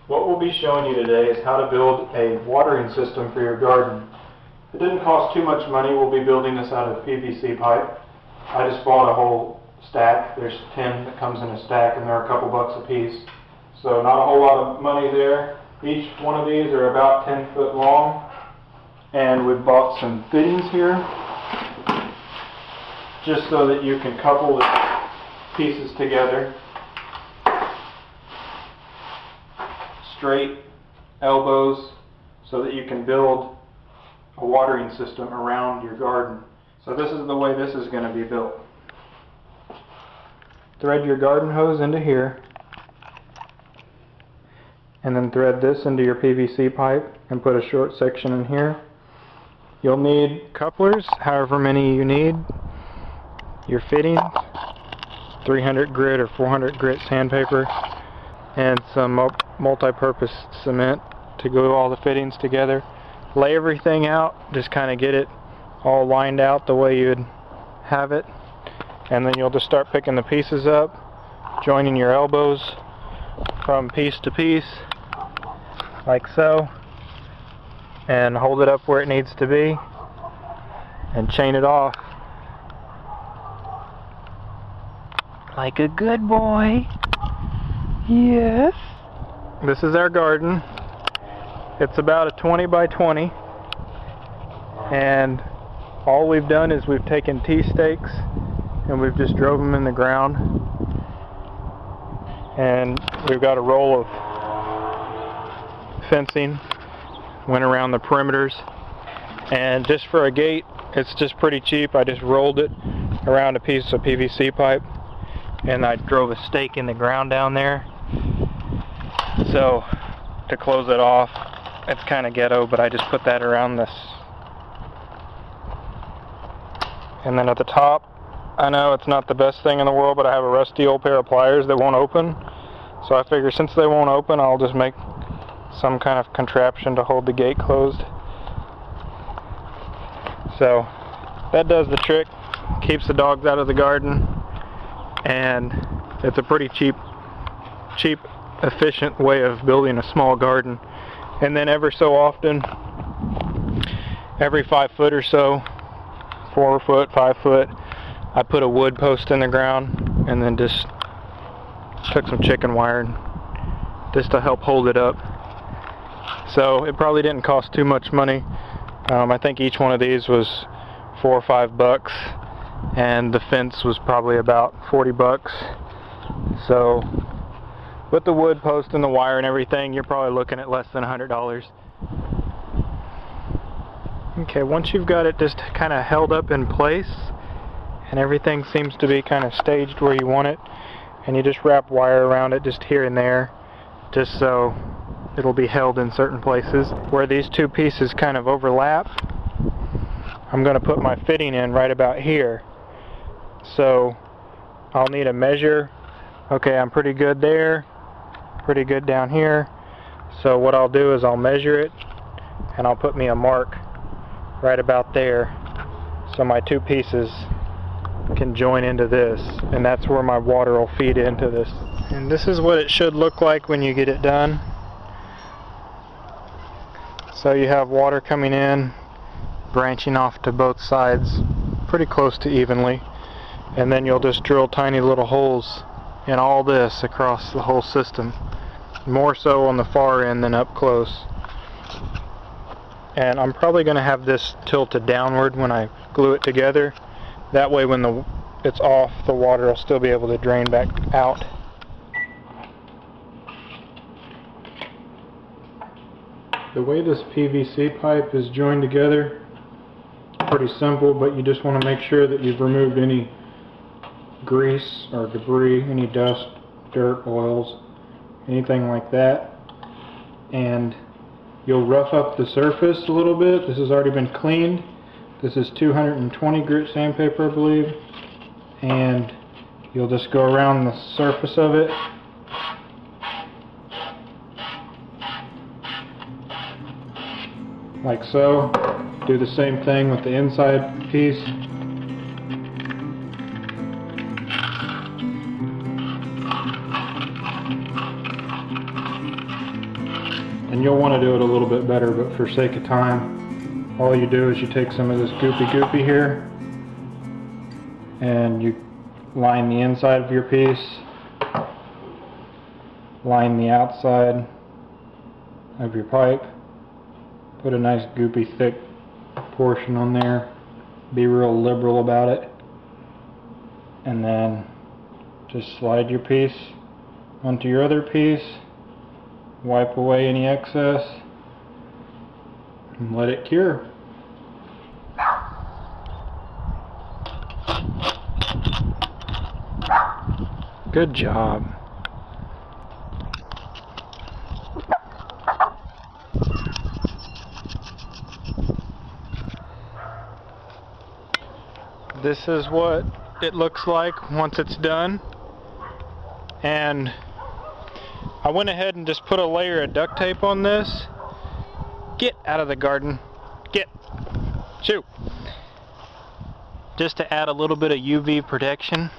What we'll be showing you today is how to build a watering system for your garden. It didn't cost too much money. We'll be building this out of PVC pipe. I just bought a whole stack. There's 10 that comes in a stack, and they're a couple bucks a piece. So not a whole lot of money there. Each one of these are about 10 foot long. And we've bought some fittings here, just so that you can couple the pieces together. Straight elbows, so that you can build a watering system around your garden. So this is the way this is going to be built. Thread your garden hose into here, and then thread this into your PVC pipe and put a short section in here. You'll need couplers, however many you need, your fittings, 300 grit or 400 grit sandpaper, and some multi-purpose cement to glue all the fittings together. Lay everything out, just kind of get it all lined out the way you'd have it, and then you'll just start picking the pieces up, joining your elbows from piece to piece, like so, and hold it up where it needs to be, and chain it off like a good boy. Yes. This is our garden. It's about a 20 by 20, and all we've done is we've taken T-stakes and we've just drove them in the ground, and we've got a roll of fencing, went around the perimeters, and just for a gate, it's just pretty cheap. I just rolled it around a piece of PVC pipe, and I drove a stake in the ground down there. So to close it off, it's kind of ghetto, but I just put that around this. And then at the top, I know it's not the best thing in the world, but I have a rusty old pair of pliers that won't open. So I figure since they won't open, I'll just make some kind of contraption to hold the gate closed. So that does the trick, keeps the dogs out of the garden, and it's a pretty cheap, efficient way of building a small garden. And then ever so often, every 5 foot or so, 4 foot, 5 foot, I put a wood post in the ground and then just took some chicken wire just to help hold it up. So it probably didn't cost too much money. I think each one of these was $4 or $5, and the fence was probably about $40. So with the wood post and the wire and everything, you're probably looking at less than $100. Okay, once you've got it just kind of held up in place and everything seems to be kind of staged where you want it, and you just wrap wire around it just here and there, just so it'll be held in certain places. Where these two pieces kind of overlap, I'm going to put my fitting in right about here. So I'll need a measure. Okay, I'm pretty good there, pretty good down here. So what I'll do is I'll measure it, and I'll put me a mark right about there, so my two pieces can join into this, and that's where my water will feed into this. And this is what it should look like when you get it done. So you have water coming in, branching off to both sides pretty close to evenly, and then you'll just drill tiny little holes in all this across the whole system, more so on the far end than up close. And I'm probably going to have this tilted downward when I glue it together. That way when it's off, the water will still be able to drain back out. The way this PVC pipe is joined together, pretty simple, but you just want to make sure that you've removed any grease or debris, any dust, dirt, oils, anything like that. And you'll rough up the surface a little bit. This has already been cleaned. This is 220 grit sandpaper, I believe. And you'll just go around the surface of it. Like so. Do the same thing with the inside piece. And you'll want to do it a little bit better, but for sake of time, all you do is you take some of this goopy here and you line the inside of your piece, line the outside of your pipe, put a nice goopy thick portion on there, be real liberal about it, and then just slide your piece onto your other piece, wipe away any excess, and let it cure. Good job. This is what it looks like once it's done. And I went ahead and just put a layer of duct tape on this. Get out of the garden. Get. Shoot. Just to add a little bit of UV protection.